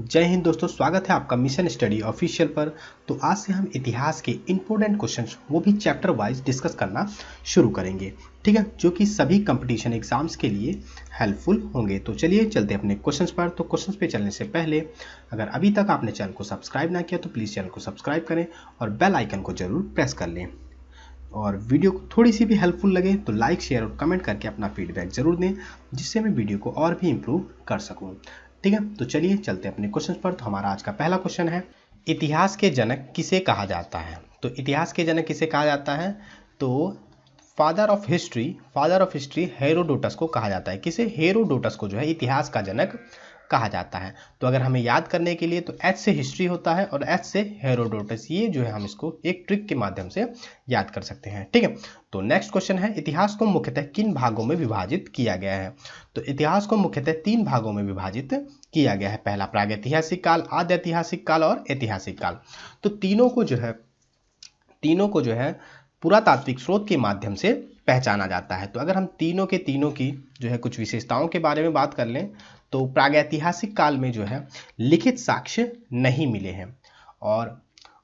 जय हिंद दोस्तों, स्वागत है आपका मिशन स्टडी ऑफिशियल पर। तो आज से हम इतिहास के इंपॉर्टेंट क्वेश्चंस वो भी चैप्टर वाइज डिस्कस करना शुरू करेंगे, ठीक है, जो कि सभी कंपटीशन एग्जाम्स के लिए हेल्पफुल होंगे। तो चलिए चलते हैं अपने क्वेश्चंस पर। तो क्वेश्चंस पे चलने से पहले अगर अभी तक आपने चैनल को सब्सक्राइब ना किया तो प्लीज़ चैनल को सब्सक्राइब करें और बेल आइकन को जरूर प्रेस कर लें। और वीडियो को थोड़ी सी भी हेल्पफुल लगे तो लाइक, शेयर और कमेंट करके अपना फीडबैक जरूर दें, जिससे मैं वीडियो को और भी इम्प्रूव कर सकूं, ठीक है। तो चलिए चलते हैं अपने क्वेश्चन पर। तो हमारा आज का पहला क्वेश्चन है, इतिहास के जनक किसे कहा जाता है? तो इतिहास के जनक किसे कहा जाता है? तो फादर ऑफ हिस्ट्री हेरोडोटस को कहा जाता है। किसे? हेरोडोटस को जो है इतिहास का जनक कहा जाता है। तो अगर हमें याद करने के लिए तो एच से हिस्ट्री होता है और एच से हेरोडोटस, ये जो है हम इसको एक ट्रिक के माध्यम से याद कर सकते हैं, ठीक है। तो नेक्स्ट क्वेश्चन है, इतिहास को मुख्यतः किन भागों में विभाजित किया गया है? तो इतिहास को मुख्यतः 3 भागों में विभाजित किया गया है। पहला प्रागैतिहासिक काल, आद्य ऐतिहासिक काल और ऐतिहासिक काल। तो तीनों को जो है पुरातात्विक स्रोत के माध्यम से पहचाना जाता है। तो अगर हम तीनों की जो है कुछ विशेषताओं के बारे में बात कर लें तो प्रागैतिहासिक काल में जो है लिखित साक्ष्य नहीं मिले हैं और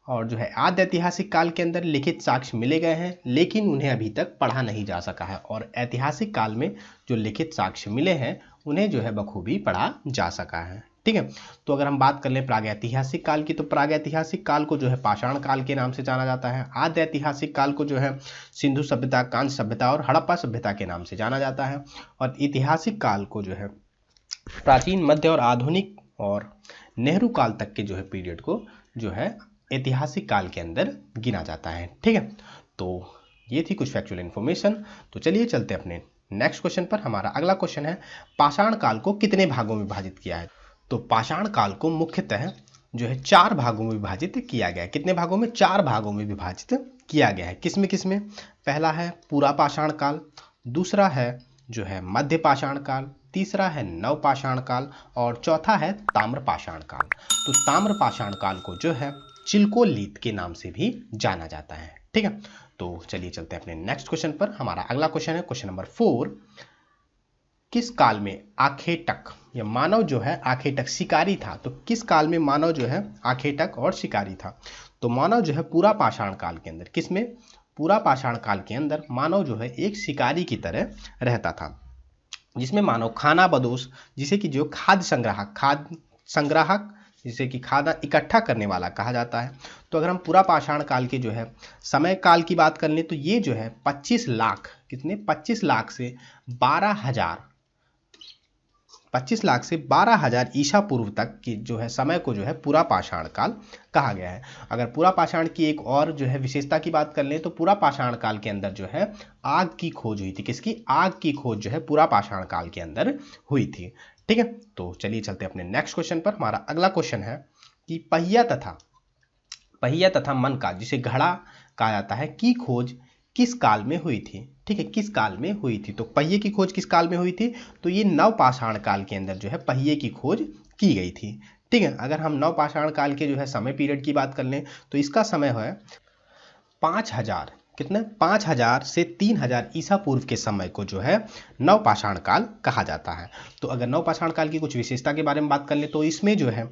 जो है आद्य ऐतिहासिक काल के अंदर लिखित साक्ष्य मिले गए हैं, लेकिन उन्हें अभी तक पढ़ा नहीं जा सका है। और ऐतिहासिक काल में जो लिखित साक्ष्य मिले हैं उन्हें जो है बखूबी पढ़ा जा सका है, ठीक है। तो अगर हम बात कर लें प्रागैतिहासिक काल की, तो प्रागैतिहासिक काल को जो है पाषाण काल के नाम से जाना जाता है। आद्य ऐतिहासिक काल को जो है सिंधु सभ्यता, कांस्य सभ्यता और हड़प्पा सभ्यता के नाम से जाना जाता है। और ऐतिहासिक काल को जो है प्राचीन, मध्य और आधुनिक और नेहरू काल तक के जो है पीरियड को जो है ऐतिहासिक काल के अंदर गिना जाता है, ठीक है। तो ये थी कुछ फैक्चुअल इन्फॉर्मेशन। तो चलिए चलते हैं अपने नेक्स्ट क्वेश्चन पर। हमारा अगला क्वेश्चन है, पाषाण काल को कितने भागों में विभाजित किया है? तो पाषाण काल को मुख्यतः जो है 4 भागों में विभाजित किया गया है। कितने भागों में? 4 भागों में विभाजित किया गया है। किसमें किसमें? पहला है पूरा पाषाण काल, दूसरा है जो है मध्य पाषाण काल, तीसरा है नव पाषाण काल और चौथा है ताम्र पाषाण काल। तो ताम्र पाषाण काल को जो है चिलकोलीत के नाम से भी जाना जाता है, ठीक है। तो चलिए चलते हैं अपने नेक्स्ट क्वेश्चन पर। हमारा अगला क्वेश्चन है क्वेश्चन नंबर 4, किस काल में आखेटक या मानव जो है आखेटक शिकारी था? तो किस काल में मानव जो है आखेटक और शिकारी था? तो मानव जो है पूरा पाषाण काल के अंदर, किसमें? पूरा पाषाण काल के अंदर मानव जो है एक शिकारी की तरह रहता था, जिसमें मानव खाना बदोश, जिसे कि जो खाद्य संग्राहक जिसे कि खाना इकट्ठा करने वाला कहा जाता है। तो अगर हम पूरा पाषाण काल के जो है समय काल की बात कर लें तो ये जो है 25 लाख, कितने? 25 लाख से 12,000 ईसा पूर्व तक की जो है समय को जो है पूरा पाषाण काल कहा गया है। अगर पूरा पाषाण की एक और जो है विशेषता की बात कर लें तो पूरा पाषाण काल के अंदर जो है आग की खोज हुई थी। किसकी? आग की खोज जो है पूरा पाषाण काल के अंदर हुई थी, ठीक है। तो चलिए चलते हैं अपने नेक्स्ट क्वेश्चन पर। हमारा अगला क्वेश्चन है कि पहिया तथा मन का, जिसे घड़ा कहा जाता है, की खोज किस काल में हुई थी? ठीक है, किस काल में हुई थी? तो पहिए की खोज किस काल में हुई थी? तो ये नव पाषाण काल के अंदर जो है पहिए की खोज की गई थी, ठीक है। अगर हम नव पाषाण काल के जो है समय पीरियड की बात कर लें तो इसका समय है 5000, कितने? 5000 से 3000 ईसा पूर्व के समय को जो है नव पाषाण काल कहा जाता है। तो अगर नव पाषाण काल की कुछ विशेषता के बारे में बात कर लें तो इसमें जो है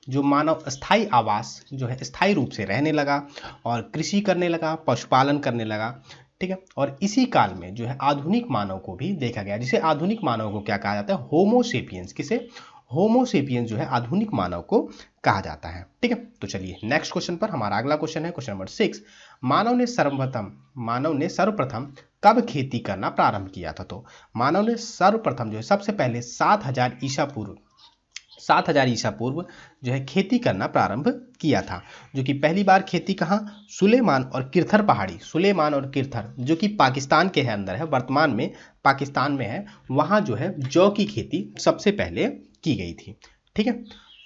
जो मानव स्थायी आवास जो है स्थायी रूप से रहने लगा और कृषि करने लगा, पशुपालन करने लगा, ठीक है। और इसी काल में जो है आधुनिक मानव को भी देखा गया, जिसे आधुनिक मानव को क्या कहा जाता है? होमोसेपियंस। किसे? होमोसेपियंस जो है आधुनिक मानव को कहा जाता है, ठीक है। तो चलिए नेक्स्ट क्वेश्चन पर। हमारा अगला क्वेश्चन है क्वेश्चन नंबर 6, मानव ने सर्वप्रथम कब खेती करना प्रारंभ किया था? तो मानव ने सर्वप्रथम जो है सबसे पहले 7000 ईसा पूर्व जो है खेती करना प्रारंभ किया था, जो कि पहली बार खेती कहाँ? सुलेमान और किरथर पहाड़ी, सुलेमान और किरथर जो कि पाकिस्तान के अंदर है, वर्तमान में पाकिस्तान में है, वहाँ जो है जौ की खेती सबसे पहले की गई थी, ठीक है।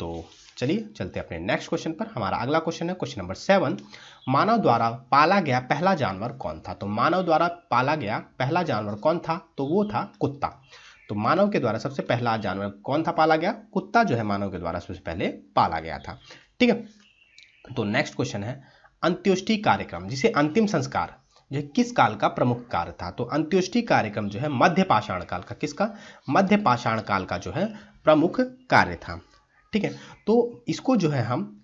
तो चलिए चलते हैं अपने नेक्स्ट क्वेश्चन पर। हमारा अगला क्वेश्चन है क्वेश्चन नंबर 7, मानव द्वारा पाला गया पहला जानवर कौन था? तो मानव द्वारा पाला गया पहला जानवर कौन था? तो वो था कुत्ता। तो मानव के द्वारा सबसे पहला जानवर कौन था पाला गया? कुत्ता जो है मानव के द्वारा सबसे पहले पाला गया था, ठीक है। तो नेक्स्ट क्वेश्चन है, अंत्योष्टि कार्यक्रम, जिसे अंतिम संस्कार जो है किस काल का प्रमुख कार्य था? तो अंत्योष्टि कार्यक्रम जो है मध्य पाषाण काल का, किसका? मध्य पाषाण काल का जो है प्रमुख कार्य था, ठीक है, तो इसको जो है हम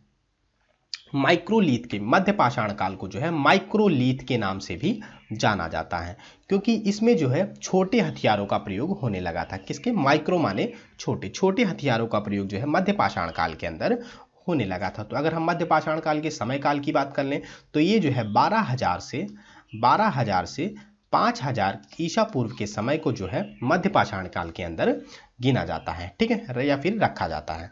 माइक्रोलीथ के, मध्य पाषाण काल को जो है माइक्रोलीथ के नाम से भी जाना जाता है, क्योंकि इसमें जो है छोटे हथियारों का प्रयोग होने लगा था। किसके? माइक्रो माने छोटे, छोटे हथियारों का प्रयोग जो है मध्य पाषाण काल के अंदर होने लगा था। तो अगर हम मध्य पाषाण काल के समय काल की बात कर लें तो ये जो है 12,000 से 5,000 ईसा पूर्व के समय को जो है मध्य पाषाण काल के अंदर गिना जाता है, ठीक है, या फिर रखा जाता है।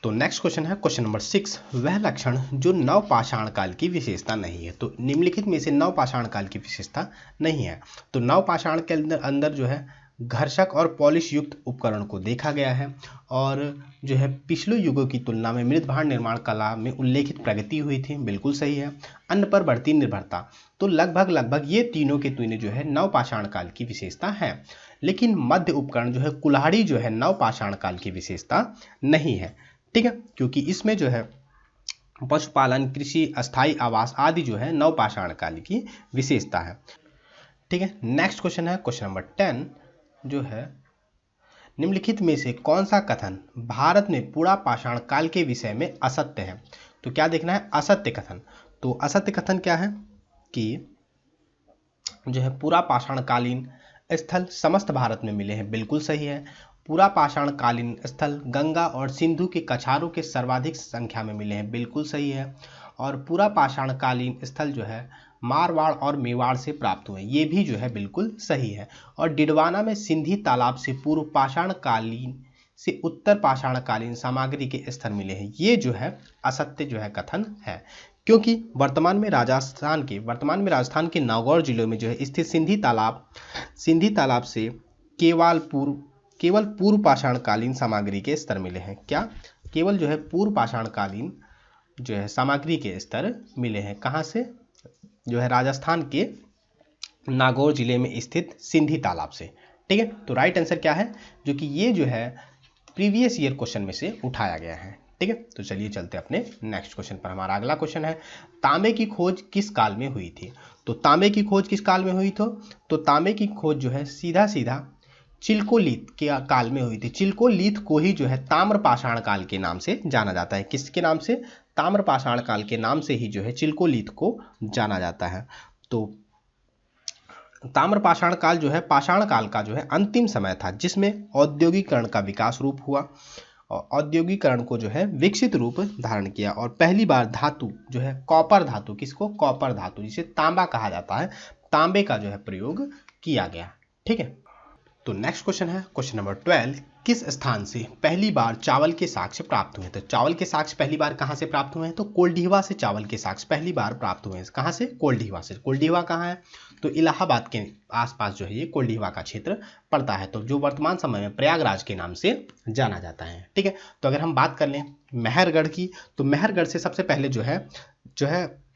तो नेक्स्ट क्वेश्चन है क्वेश्चन नंबर 6, वह लक्षण जो नव पाषाण काल की विशेषता नहीं है। तो निम्नलिखित में से नव पाषाण काल की विशेषता नहीं है। तो नव पाषाण के अंदर जो है घर्षक और पॉलिश युक्त उपकरण को देखा गया है, और जो है पिछले युगों की तुलना में मृत भांड निर्माण कला में उल्लेखित प्रगति हुई थी, बिल्कुल सही है। अन्न पर बढ़ती निर्भरता, तो लगभग ये तीनों के तीनों जो है नव पाषाण काल की विशेषता है। लेकिन मध्य उपकरण जो है कुल्हाड़ी जो है नव पाषाण काल की विशेषता नहीं है, ठीक है, क्योंकि इसमें जो है पशुपालन, कृषि, अस्थायी आवास आदि जो है नव पाषाण काल की विशेषता है, ठीक है। नेक्स्ट क्वेश्चन है क्वेश्चन नंबर 10, जो है निम्नलिखित में से कौन सा कथन भारत में पूरा पाषाण काल के विषय में असत्य है। तो क्या देखना है? असत्य कथन। तो असत्य कथन क्या है कि जो है पूरा पाषाण कालीन स्थल समस्त भारत में मिले हैं, बिल्कुल सही है। पूरा पाषाण कालीन स्थल गंगा और सिंधु के कछारों के सर्वाधिक संख्या में मिले हैं, बिल्कुल सही है। और पूरा पाषाण कालीन स्थल जो है मारवाड़ और मेवाड़ से प्राप्त हुए, ये भी जो है बिल्कुल सही है। और डिडवाना में सिंधी तालाब से पूर्व पाषाण कालीन से उत्तर पाषाण कालीन सामग्री के स्तर मिले हैं, ये जो है असत्य जो है कथन है, क्योंकि वर्तमान में राजस्थान के नागौर जिले में जो है स्थित सिंधी तालाब से केवल पूर्व पाषाण कालीन सामग्री के स्तर मिले हैं। क्या? केवल जो है पूर्व पाषाण कालीन जो है सामग्री के स्तर मिले हैं। कहाँ से? जो है राजस्थान के नागौर जिले में स्थित सिंधी तालाब से, ठीक है। तो राइट आंसर क्या है? जो कि ये जो है प्रीवियस ईयर क्वेश्चन में से उठाया गया है, ठीक है। तो चलिए चलते अपने नेक्स्ट क्वेश्चन पर। हमारा अगला क्वेश्चन है तांबे की खोज किस काल में हुई थी। तो तांबे की खोज किस काल में हुई थी? तो तांबे की खोज जो है सीधा चिल्कोलीथ के काल में हुई थी। चिल्कोलीथ को ही जो है ताम्र पाषाण काल के नाम से जाना जाता है। किसके नाम से? ताम्र पाषाण काल के नाम से ही जो है चिल्कोलीथ को जाना जाता है। तो ताम्र पाषाण काल जो है पाषाण काल का जो है अंतिम समय था, जिसमें औद्योगिकरण का विकास रूप हुआ और औद्योगिकरण को जो है विकसित रूप धारण किया, और पहली बार धातु जो है कॉपर धातु, किसको? कॉपर धातु, जिसे तांबा कहा जाता है, तांबे का जो है प्रयोग किया गया, ठीक है। तो नेक्स्ट क्वेश्चन है क्वेश्चन नंबर 12, किस स्थान से पहली बार चावल के साक्ष्य प्राप्त हुए? तो चावल के साक्ष्य पहली बार कहाँ से प्राप्त हुए हैं? तो कोल्डीवा से चावल के साक्ष्य पहली बार प्राप्त हुए हैं। कहाँ से? कोल्डीवा से। कोल्डीवा कहाँ है? तो इलाहाबाद के आसपास जो है ये कोल्डीवा का क्षेत्र पड़ता है, तो जो वर्तमान समय में प्रयागराज के नाम से जाना जाता है, ठीक है। तो अगर हम बात कर लें मेहरगढ़ की, तो मेहरगढ़ से सबसे पहले जो है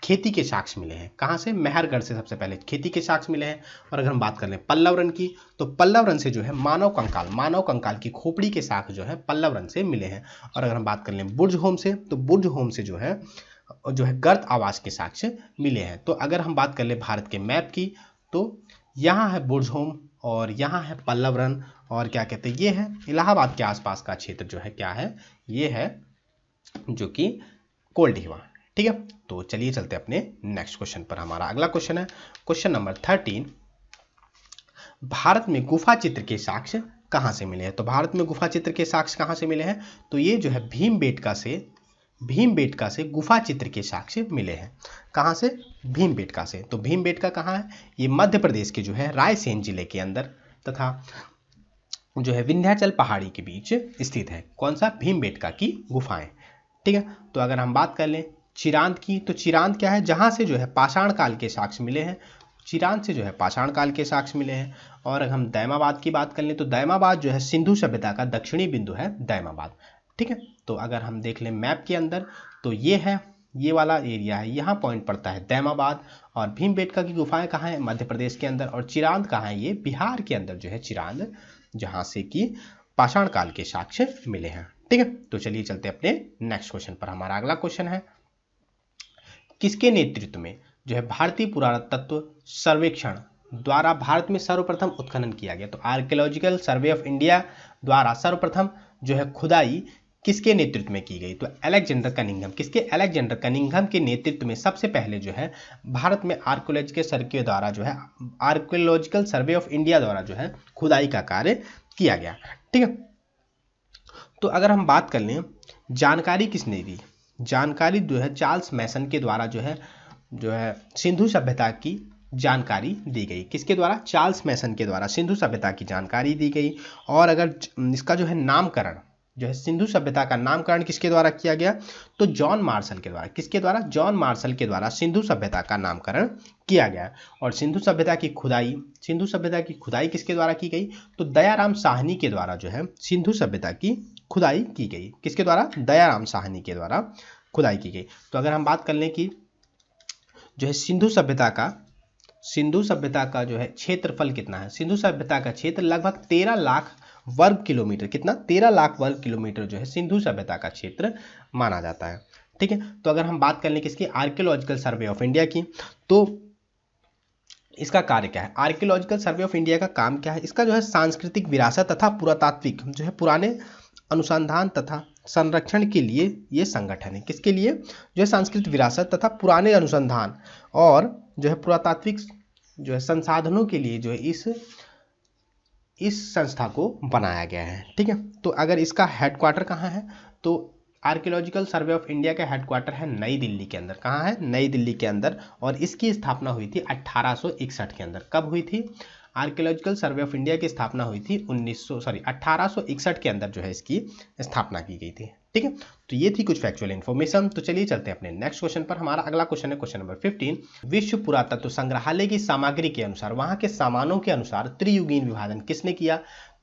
खेती के साक्ष्य मिले हैं। कहाँ से? मेहरगढ़ से सबसे पहले खेती के साक्ष्य मिले हैं। और अगर हम बात कर लें पल्लवरन की, तो पल्लवरन से जो है मानव कंकाल की खोपड़ी के साक्ष्य जो है पल्लवरन से मिले हैं। और अगर हम बात कर लें बुर्जहोम से, तो बुर्जहोम से जो है गर्त आवास के साक्ष्य मिले हैं। तो अगर हम बात कर लें भारत के मैप की, तो यहाँ है बुर्जहोम और यहाँ है पल्लवरन, और क्या कहते हैं, ये है इलाहाबाद के आसपास का क्षेत्र जो है क्या है, ये है जो कि कोल्डीवा, ठीक है। तो चलिए चलते अपने नेक्स्ट क्वेश्चन पर। हमारा अगला क्वेश्चन है क्वेश्चन नंबर 13, भारत में गुफा चित्र के साक्ष्य कहाँ से मिले हैं? तो भारत में गुफा चित्र के साक्ष्य कहाँ से मिले हैं? तो ये जो है भीमबेटका से गुफा चित्र के साक्ष्य मिले हैं। कहाँ से? भीमबेटका से। तो भीमबेटका कहाँ है? ये मध्य प्रदेश के जो है रायसेन जिले के अंदर तथा जो है विंध्याचल पहाड़ी के बीच स्थित है। कौन सा? भीमबेटका की गुफाएं, ठीक है। तो अगर हम बात कर लें चिरांद की, तो चिरांद क्या है? जहाँ से जो है पाषाण काल के साक्ष्य मिले हैं, चिरांद से जो है पाषाण काल के साक्ष्य मिले हैं। और अगर हम दैमाबाद की बात कर लें, तो दैमाबाद जो है सिंधु सभ्यता का दक्षिणी बिंदु है दैमाबाद, ठीक है। तो अगर हम देख लें मैप के अंदर, तो ये है, ये वाला एरिया है, यहाँ पॉइंट पड़ता है दैमाबाद। और भीमबेटका की गुफाएं कहाँ है? मध्य प्रदेश के अंदर। और चिरांद कहाँ है? ये बिहार के अंदर जो है चिरांद, जहाँ से कि पाषाण काल के साक्ष्य मिले हैं, ठीक है। तो चलिए चलते अपने नेक्स्ट क्वेश्चन पर। हमारा अगला क्वेश्चन है किसके नेतृत्व में जो है भारतीय पुरातत्व सर्वेक्षण द्वारा भारत में सर्वप्रथम उत्खनन किया गया? तो आर्कियोलॉजिकल सर्वे ऑफ इंडिया द्वारा सर्वप्रथम जो है खुदाई किसके नेतृत्व में की गई? तो अलेक्जेंडर कनिंघम। किसके? अलेक्जेंडर कनिंघम के नेतृत्व में सबसे पहले जो है भारत में आर्कियोलॉजिकल सर्वे द्वारा जो है आर्कियोलॉजिकल सर्वे ऑफ इंडिया द्वारा जो है खुदाई का कार्य किया गया। ठीक है, तो अगर हम बात कर लें जानकारी किसने दी, जानकारी जो है चार्ल्स मैसन के द्वारा जो है सिंधु सभ्यता की जानकारी दी गई। किसके द्वारा? चार्ल्स मैसन के द्वारा सिंधु सभ्यता की जानकारी दी गई। और अगर इसका जो है नामकरण जो है सिंधु सभ्यता का नामकरण किसके द्वारा किया गया? तो जॉन मार्शल के द्वारा। किसके द्वारा? जॉन मार्शल के द्वारा सिंधु सभ्यता का नामकरण किया गया। और सिंधु सभ्यता की खुदाई किसके द्वारा की गई? तो दयाराम साहनी के द्वारा जो है सिंधु सभ्यता की खुदाई की गई। किसके द्वारा? दयाराम साहनी के द्वारा खुदाई की गई। तो अगर हम बात कर लें कि जो है सिंधु सभ्यता का जो है क्षेत्रफल कितना है? सिंधु सभ्यता का क्षेत्र लगभग 13 लाख वर्ग किलोमीटर। कितना? 13 लाख वर्ग किलोमीटर जो है सिंधु सभ्यता का क्षेत्र माना जाता है। ठीक है, तो अगर हम बात कर लें किसकी? आर्कियोलॉजिकल सर्वे ऑफ इंडिया की, तो इसका कार्य क्या है? आर्कियोलॉजिकल सर्वे ऑफ इंडिया का काम क्या है? इसका जो है सांस्कृतिक विरासत तथा पुरातात्विक जो है पुराने अनुसंधान तथा संरक्षण के लिए ये संगठन है। किसके लिए? जो है सांस्कृतिक विरासत तथा पुराने अनुसंधान और जो है पुरातात्विक जो है संसाधनों के लिए जो है इस संस्था को बनाया गया है। ठीक है, तो अगर इसका हेडक्वार्टर कहाँ है? तो आर्कियोलॉजिकल सर्वे ऑफ इंडिया का हेडक्वार्टर है नई दिल्ली के अंदर। कहाँ है? नई दिल्ली के अंदर। और इसकी स्थापना हुई थी 1861 के अंदर। कब हुई थी? आर्कियोलॉजिकल सर्वे ऑफ इंडिया की स्थापना हुई थी 1861 के अंदर जो है इसकी स्थापना की गई थी। ठीक है, तो ये थी कुछ फैक्चुअल इन्फॉर्मेशन। तो चलिए चलते हैं अपने नेक्स्ट क्वेश्चन पर। हमारा अगला क्वेश्चन है क्वेश्चन नंबर 15। विश्व पुरातत्व संग्रहालय की सामग्री के अनुसार, वहां के सामानों के अनुसार त्रियुगीन विभाजन किसने किया?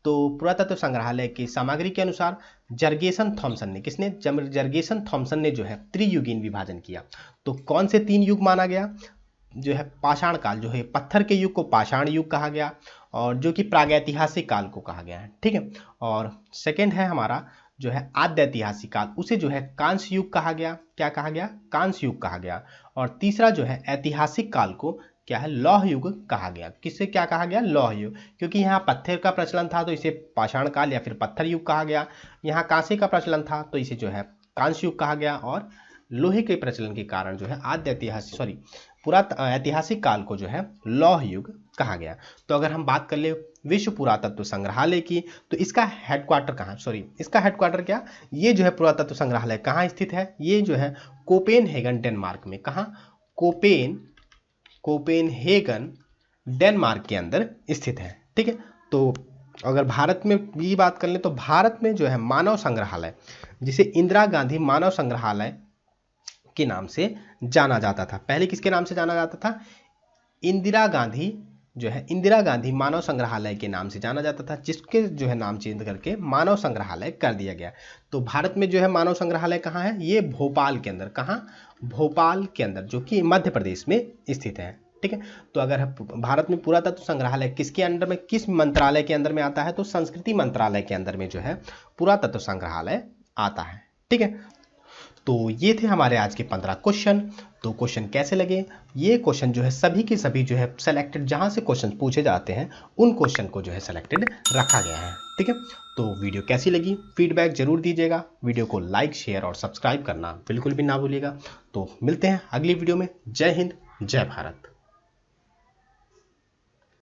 तो पुरातत्व संग्रहालय की सामग्री के अनुसार जर्गेसन थॉमसन ने। किसने? जर्गेसन थॉमसन ने जो है त्रियुगीन विभाजन किया। तो कौन से 3 युग माना गया? जो है पाषाण काल, जो है पत्थर के युग को पाषाण युग कहा गया, और जो कि प्रागैतिहासिक काल को कहा गया है। ठीक है, और सेकंड है हमारा जो है आद्य ऐतिहासिक काल, उसे जो है कांस्य युग कहा गया। क्या कहा गया? कांस्य युग कहा गया। और तीसरा जो है ऐतिहासिक काल को क्या है? लौह युग कहा गया। किससे क्या कहा गया? लौह युग, क्योंकि यहाँ पत्थर का प्रचलन था तो इसे पाषाण काल या फिर पत्थर युग कहा गया। यहाँ कांसे का प्रचलन था तो इसे जो है कांस्य युग कहा गया। और लोहे के प्रचलन के कारण जो है ऐतिहासिक काल को जो है लौह युग कहा गया। तो अगर हम बात कर ले विश्व पुरातत्व संग्रहालय की, तो इसका हेडक्वार्टर कहाँ? इसका हेडक्वार्टर क्या? ये जो है पुरातत्व संग्रहालय कहाँ स्थित है? ये जो है कोपेनहेगन डेनमार्क में। कहाँ? कोपेनहेगन डेनमार्क के अंदर स्थित है। ठीक है, तो अगर भारत में भी बात कर लें तो भारत में जो है मानव संग्रहालय, जिसे इंदिरा गांधी मानव संग्रहालय के नाम से जाना जाता था। पहले किसके नाम से जाना जाता था? इंदिरा गांधी मानव संग्रहालय के नाम से जाना जाता था, जिसके जो है नाम चेंज करके मानव संग्रहालय कर दिया गया। तो भारत में जो है मानव संग्रहालय कहाँ है? ये भोपाल के अंदर। कहाँ? भोपाल के अंदर, जो कि मध्य प्रदेश में स्थित है। ठीक है, तो अगर भारत में पुरातत्व संग्रहालय किसके अंडर में, किस मंत्रालय के अंदर में आता है? तो संस्कृति मंत्रालय के अंदर में जो है पुरातत्व संग्रहालय आता है। ठीक है, तो ये थे हमारे आज के 15 क्वेश्चन। तो क्वेश्चन कैसे लगे? ये क्वेश्चन जो है सभी के सभी जो है सेलेक्टेड, जहां से क्वेश्चन पूछे जाते हैं उन क्वेश्चन को जो है सेलेक्टेड रखा गया है। ठीक है, तो वीडियो कैसी लगी फीडबैक जरूर दीजिएगा। वीडियो को लाइक, शेयर और सब्सक्राइब करना बिल्कुल भी ना भूलिएगा। तो मिलते हैं अगली वीडियो में। जय हिंद, जय भारत।